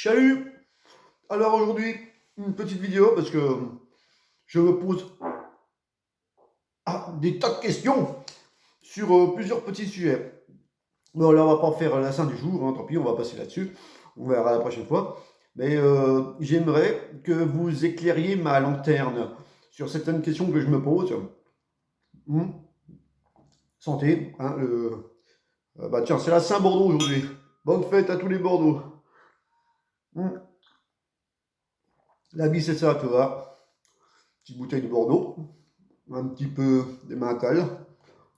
Salut! Alors aujourd'hui, une petite vidéo parce que je me pose des tas de questions sur plusieurs petits sujets. Bon, là, on va pas faire la scène du jour, hein, tant pis, on va passer là-dessus. On verra la prochaine fois. Mais j'aimerais que vous éclairiez ma lanterne sur certaines questions que je me pose. Hmm. Santé, hein, bah tiens, c'est la Saint-Bordeaux aujourd'hui. Bonne fête à tous les Bordeaux. Hmm. La vie, c'est ça, tu vois. Petite bouteille de Bordeaux, un petit peu de mental,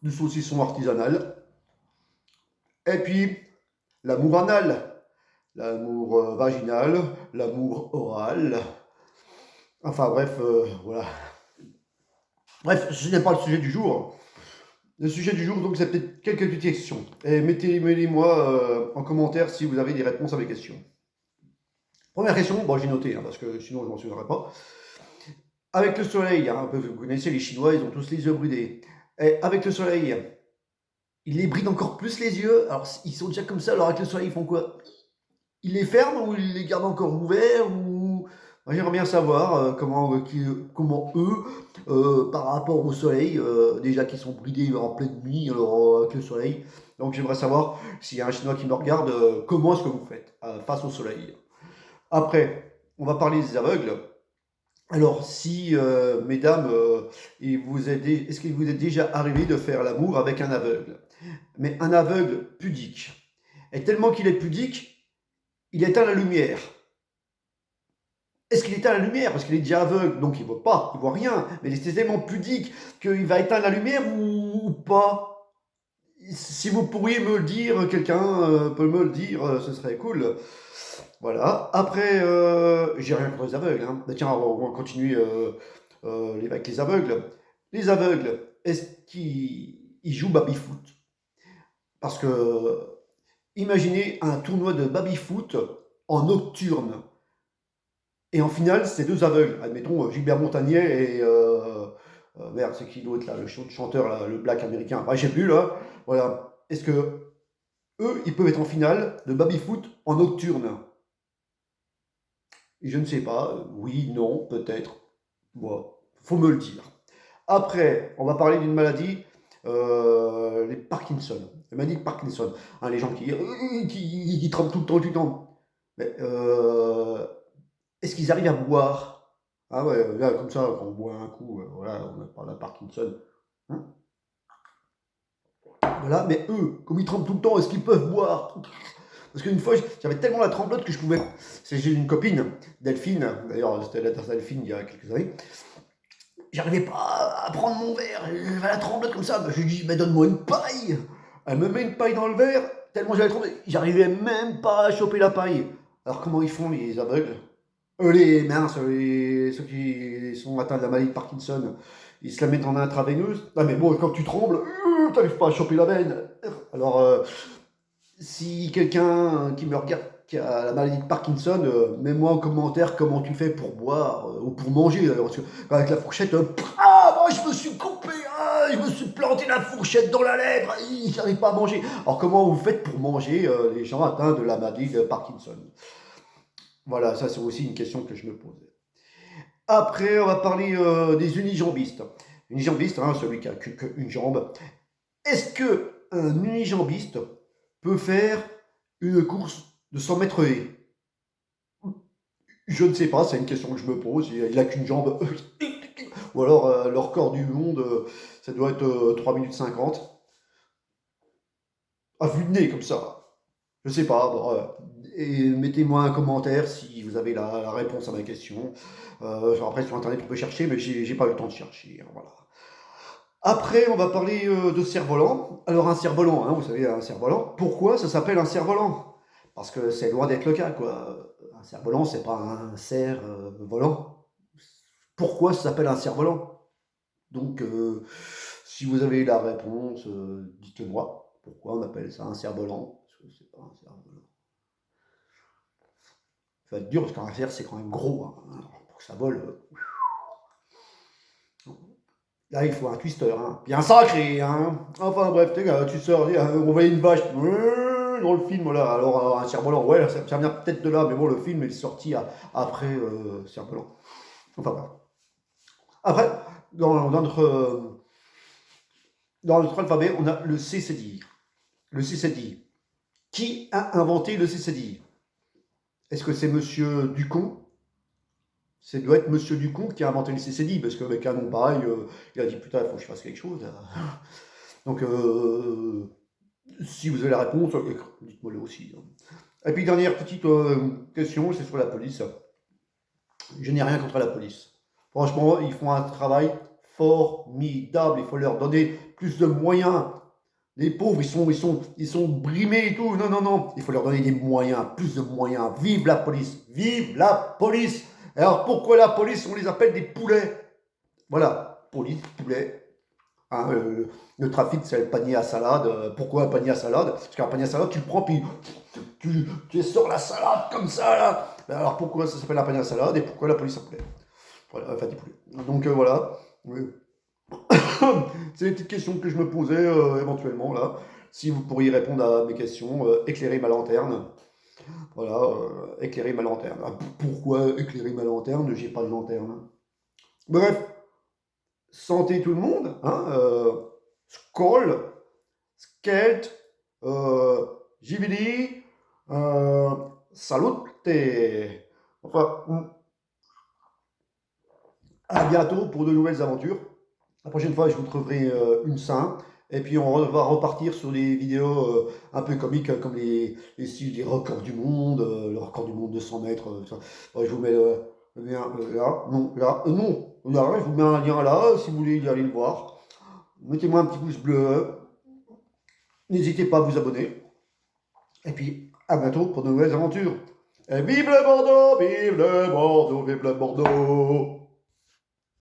du saucisson artisanal, et puis l'amour anal, l'amour vaginal, l'amour oral. Enfin bref, voilà. Bref, ce n'est pas le sujet du jour. Le sujet du jour, donc, c'est peut-être quelques petites questions. Et mettez-les-moi en commentaire si vous avez des réponses à mes questions. Première question, bon, j'ai noté, hein, parce que sinon je m'en souviendrai pas. Avec le soleil, hein, vous connaissez les Chinois, ils ont tous les yeux bridés. Et avec le soleil, ils les brident encore plus les yeux. Alors, ils sont déjà comme ça, alors avec le soleil, ils font quoi? Ils les ferment ou ils les gardent encore ouverts ou... Moi, j'aimerais bien savoir comment eux, par rapport au soleil, déjà qu'ils sont bridés en pleine nuit, alors avec le soleil. Donc j'aimerais savoir s'il y a un Chinois qui me regarde, comment est-ce que vous faites face au soleil. Après, on va parler des aveugles. Alors, si, mesdames, est-ce qu'il vous est déjà arrivé de faire l'amour avec un aveugle? Mais un aveugle pudique. Et tellement qu'il est pudique, il éteint la lumière. Est-ce qu'il éteint la lumière? Parce qu'il est déjà aveugle, donc il ne voit pas, il ne voit rien. Mais il est tellement pudique qu'il va éteindre la lumière ou pas? Si vous pourriez me le dire, quelqu'un peut me le dire, ce serait cool. Voilà. Après, j'ai rien contre les aveugles, hein. Mais tiens, on va continuer avec les aveugles. Les aveugles, est-ce qu'ils jouent baby-foot? Parce que, imaginez un tournoi de baby-foot en nocturne. Et en finale, c'est deux aveugles. Admettons Gilbert Montagnier et. Merde, c'est qui d'autre là? Le chanteur, là, le black américain. Bah, je sais plus là. Voilà. Est-ce que eux, ils peuvent être en finale de baby-foot en nocturne? Et je ne sais pas. Oui, non, peut-être. Bon, faut me le dire. Après, on va parler d'une maladie, les Parkinson. La maladie de Parkinson. Hein, les gens qui tremblent tout le temps, tout le temps. Mais est-ce qu'ils arrivent à boire? Ah ouais, là, comme ça, quand on boit un coup, voilà, on a pas la Parkinson. Hein. Voilà, mais eux, comme ils tremblent tout le temps, est-ce qu'ils peuvent boire? Parce qu'une fois, j'avais tellement la tremblote que je pouvais. J'ai une copine, Delphine, d'ailleurs, c'était la Delphine il y a quelques années. J'arrivais pas à prendre mon verre, j'avais la tremblote comme ça. Je lui dis, mais donne-moi une paille. Elle me met une paille dans le verre, tellement j'avais tremblé. J'arrivais même pas à choper la paille. Alors comment ils font les aveugles? Les minces, ceux qui sont atteints de la maladie de Parkinson, ils se la mettent en intraveineuse. Ah mais bon, quand tu trembles, t'arrives pas à choper la veine. Alors, si quelqu'un qui me regarde qui a la maladie de Parkinson, mets-moi en commentaire comment tu fais pour boire ou pour manger. Parce que avec la fourchette, moi je me suis coupé, je me suis planté la fourchette dans la lèvre, j'arrive pas à manger. Alors comment vous faites pour manger les gens atteints de la maladie de Parkinson? Voilà, ça c'est aussi une question que je me pose. Après, on va parler des unijambistes. Unijambiste, hein, celui qui a qu'une jambe. Est-ce que un unijambiste peut faire une course de 100 mètres haies? Je ne sais pas, c'est une question que je me pose. Il n'a qu'une jambe. Ou alors, le record du monde, ça doit être 3 minutes 50. À vue de nez, comme ça. Je sais pas. Bon, et mettez-moi un commentaire si vous avez la réponse à ma question. Après, sur Internet, on peut chercher, mais j'ai pas eu le temps de chercher. Hein, voilà. Après, on va parler de cerf-volant. Alors, un cerf-volant, hein, vous savez, un cerf-volant. Pourquoi ça s'appelle un cerf-volant? Parce que c'est loin d'être le cas, quoi. Un cerf-volant, c'est pas un cerf-volant. Pourquoi ça s'appelle un cerf-volant? Donc, si vous avez la réponse, dites-le moi. Pourquoi on appelle ça un cerf-volant? Parce que c'est pas un cerf-volant. Ça va être dur parce qu'un cerf, c'est quand même gros. Hein. Pour que ça vole. Là, il faut un twister, hein. Bien sacré, hein. Enfin bref, tu sors, on voyait une vache. dans le film, là. Alors, un cerf-volant, ouais, ça vient peut-être de là, mais bon, le film est sorti après cerf-volant. Enfin, voilà. Après, dans notre alphabet, on a le CCDI. Le CCDI. Qui a inventé le CCDI? Est-ce que c'est Monsieur Ducon? Ça doit être Monsieur Ducon qui a inventé le CCDI, parce qu'avec un nom pareil, il a dit putain, il faut que je fasse quelque chose. Donc, si vous avez la réponse, dites-moi le aussi. Et puis, dernière petite question, c'est sur la police. Je n'ai rien contre la police. Franchement, ils font un travail formidable. Il faut leur donner plus de moyens. Les pauvres, ils sont brimés et tout. Non, non, non. Il faut leur donner des moyens, plus de moyens. Vive la police. Vive la police. Alors, pourquoi la police, on les appelle des poulets? Voilà, police, poulet. Hein, le trafic, c'est le panier à salade. Pourquoi un panier à salade? Parce qu'un panier à salade, tu le prends, puis tu sors la salade comme ça, là. Alors, pourquoi ça s'appelle un panier à salade et pourquoi la police s'appelait? Voilà, enfin, des poulets. Donc, voilà. Oui. C'est les petites questions que je me posais éventuellement, là. Si vous pourriez répondre à mes questions, éclairer ma lanterne. Voilà, éclairer ma lanterne. Ah, pourquoi éclairer ma lanterne? J'ai pas de lanterne. Bref, santé tout le monde. Hein, Skål, Skelt, Jibili, salute. Enfin, à bientôt pour de nouvelles aventures. La prochaine fois, je vous trouverai une sain. Et puis, on va repartir sur des vidéos un peu comiques, comme les records du monde, le record du monde de 100 mètres. Bon, je vous mets le lien là. Non, là. Non, là, je vous mets un lien là, si vous voulez y aller le voir. Mettez-moi un petit pouce bleu. N'hésitez pas à vous abonner. Et puis, à bientôt pour de nouvelles aventures. Et vive le Bordeaux, vive le Bordeaux, vive le Bordeaux.